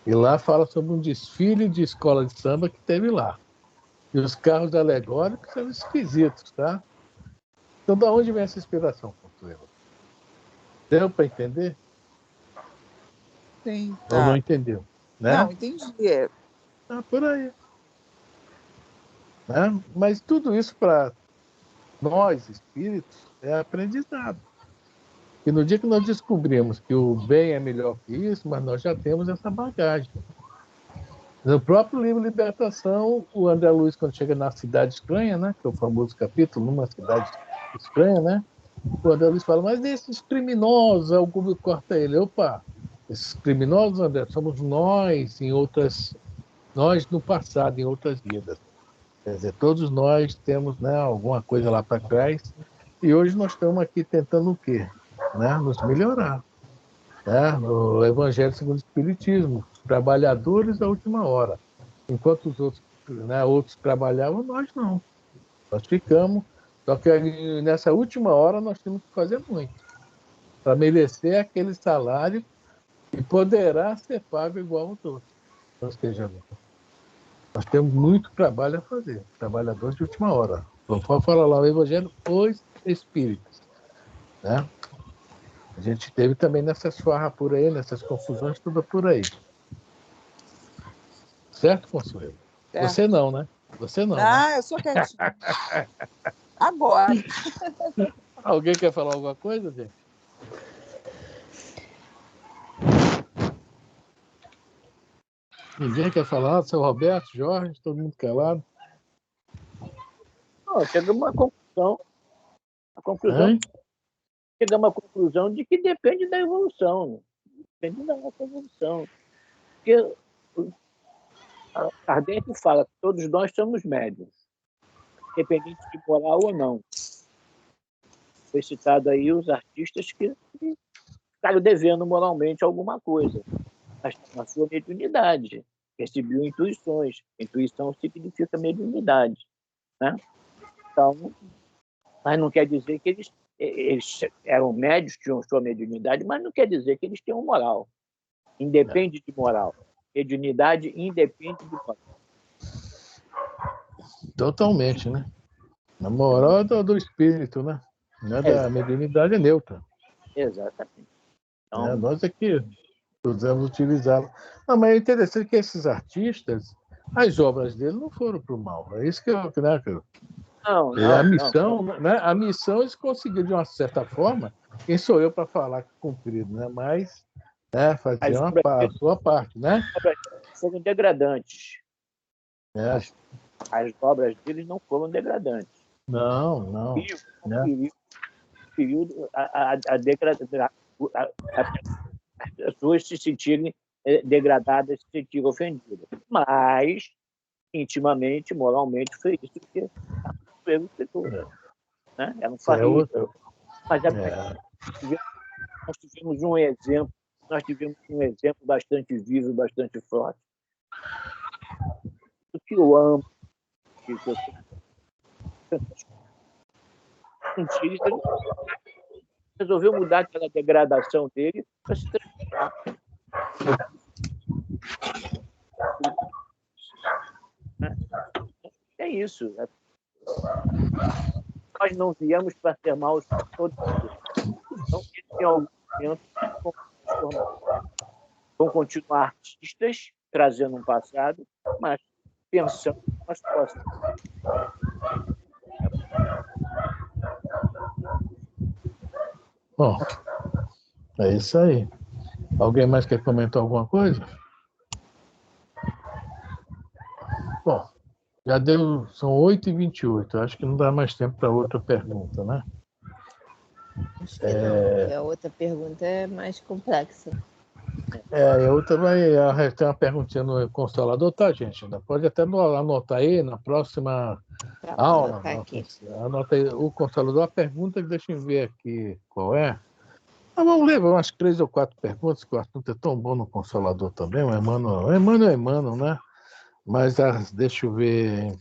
E lá fala sobre um desfile de escola de samba que teve lá. E os carros alegóricos são esquisitos, tá? Então, de onde vem essa inspiração, Consuelo? Deu para entender? Sim. Ou não entendeu? Né? Não, entendi. Por aí. Né? Mas tudo isso para nós, espíritos, é aprendizado. E no dia que nós descobrimos que o bem é melhor que isso, mas nós já temos essa bagagem. No próprio livro Libertação, o André Luiz, quando chega na Cidade Estranha, né, que é o famoso capítulo, numa cidade estranha, né, o André Luiz fala, mas esses criminosos, o Google corta ele. Opa, esses criminosos, André, somos nós nós no passado, em outras vidas. Quer dizer, todos nós temos, né, alguma coisa lá para trás, e hoje nós estamos aqui tentando o quê? Né, nos melhorar. Né? No Evangelho segundo o Espiritismo, os trabalhadores da última hora. Enquanto os outros, né, outros trabalhavam, nós não. Nós ficamos. Só que nessa última hora nós temos que fazer muito para merecer aquele salário que poderá ser pago igual aos outros. Ou seja, nós temos muito trabalho a fazer. Trabalhadores de última hora. Vamos falar lá o Evangelho, os Espíritos. Né? A gente teve também nessas farras por aí, nessas confusões, tudo por aí. Certo, Consuelo? Certo. Você não, né? Você não, né? Eu sou quietinha. Agora. Alguém quer falar alguma coisa, gente? Ninguém quer falar? Seu Roberto, Jorge, todo mundo calado? Não, chegamos a uma conclusão. Chegamos à conclusão de que depende da evolução. Depende da nossa evolução. Porque Kardec fala que todos nós somos médiuns, independente de moral ou não. Foi citado aí os artistas que ficaram devendo moralmente alguma coisa, mas na sua mediunidade. Recebiam intuições. Intuição significa mediunidade. Né? Então, mas não quer dizer que eles eram médios, tinham sua mediunidade, mas não quer dizer que eles tinham moral. Independe de moral. Mediunidade independe de moral. Totalmente, né? A moral é do espírito, né? Não é da mediunidade, é neutra. Exatamente. Então, Nós aqui precisamos utilizá-la. Não, mas é interessante que esses artistas, as obras dele não foram para o mal. É isso que eu... Né, a missão, não. Né? A missão eles conseguiram, de uma certa forma, quem sou eu para falar cumprido, né? Mas fazer a sua parte, né? Foram degradantes. as obras deles não foram degradantes. Não. Né? Período as pessoas se sentirem degradadas, se sentirem ofendidas. Mas, intimamente, moralmente, foi isso que foi o escritor. Né? Era um farrido. Mas nós tivemos um exemplo bastante vivo, bastante forte, do que eu amo, que eu resolveu mudar aquela degradação dele para se transformar. É isso. Nós não viemos para ser maus todos os dias. Então, em algum momento, vão continuar artistas, trazendo um passado, mas pensando nas próximas. Bom, é isso aí. Alguém mais quer comentar alguma coisa? Bom, já deu, são 8h28. Acho que não dá mais tempo para outra pergunta, né? Acho que não. A outra pergunta é mais complexa. A outra vai ter uma perguntinha no Consolador, tá, gente? Pode até anotar aí na próxima aula. Anota aí o Consolador. A pergunta, deixa eu ver aqui qual é. Vamos levar umas 3 ou 4 perguntas, que o assunto é tão bom no Consolador também. O Emmanuel, né? Mas deixa eu ver.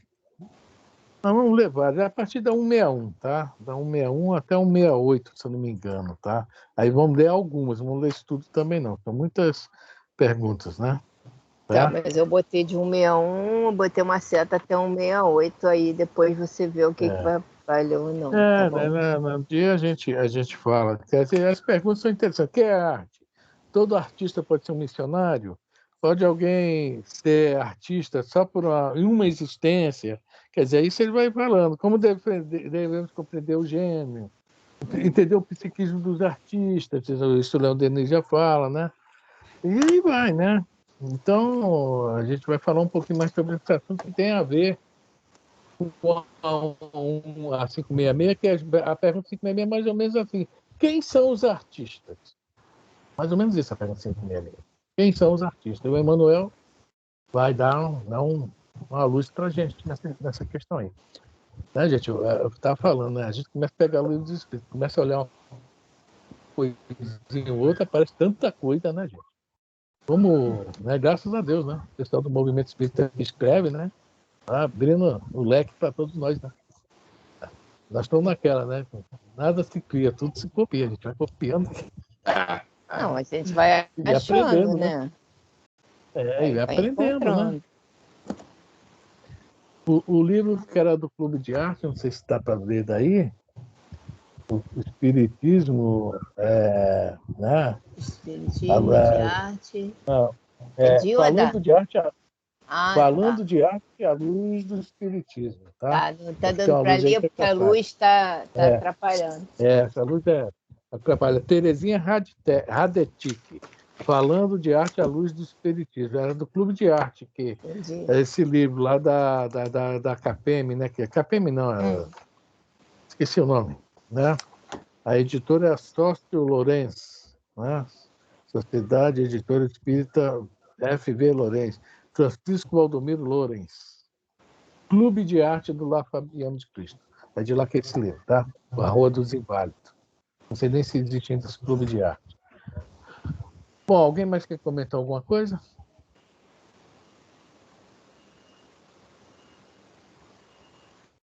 Vamos levar a partir da 161, tá? Da 161 até 168, se eu não me engano, tá? Aí vamos ler algumas, vamos ler isso tudo também não. São muitas perguntas, né? Tá, mas eu botei de 161, botei uma seta até 168, aí depois você vê o que vai valer ou não. No dia a gente fala. Quer dizer, as perguntas são interessantes. O que é arte? Todo artista pode ser um missionário? Pode alguém ser artista só por uma existência? Quer dizer, isso ele vai falando. Como devemos compreender o gênio? Entender o psiquismo dos artistas? Isso o Leon Denis já fala, né? E aí vai, né? Então, a gente vai falar um pouquinho mais sobre esse assunto que tem a ver com a 566, que a pergunta 566 é mais ou menos assim. Quem são os artistas? Mais ou menos isso a pergunta 566. Quem são os artistas? O Emmanuel vai dar uma luz para a gente nessa questão aí. Né, gente? Eu estava falando, né? A gente começa a pegar o livro dos Espíritos, começa a olhar uma coisinha ou outra, aparece tanta coisa, né, gente? Como, né, graças a Deus, né? O pessoal do movimento espírita que escreve, né? Tá abrindo o leque para todos nós, né? Nós estamos naquela, né? Nada se cria, tudo se copia. A gente vai copiando. Não, a gente vai achando, né? E vai aprendendo, né? O livro que era do Clube de Arte, não sei se dá para ver daí, o Espiritismo, né? Espiritismo de arte. Falando de arte, falando de arte à luz do Espiritismo, tá? Não está dando para ler porque a luz está atrapalhando. Essa luz atrapalha. Terezinha Radetic, falando de arte à luz do Espiritismo. Era do Clube de Arte, que é esse livro lá da CAPEM, né? Que CAPEM não, esqueci o nome, né? A editora é a Sócio Lourenço, né? Sociedade Editora Espírita F.V. Lourenço. Francisco Valdomiro Lourenço. Clube de Arte do Lar Fabiano de Cristo. É de lá que é esse livro, tá? A Rua dos Inválidos. Não sei nem se existe ainda esse clube de arte. Bom, alguém mais quer comentar alguma coisa?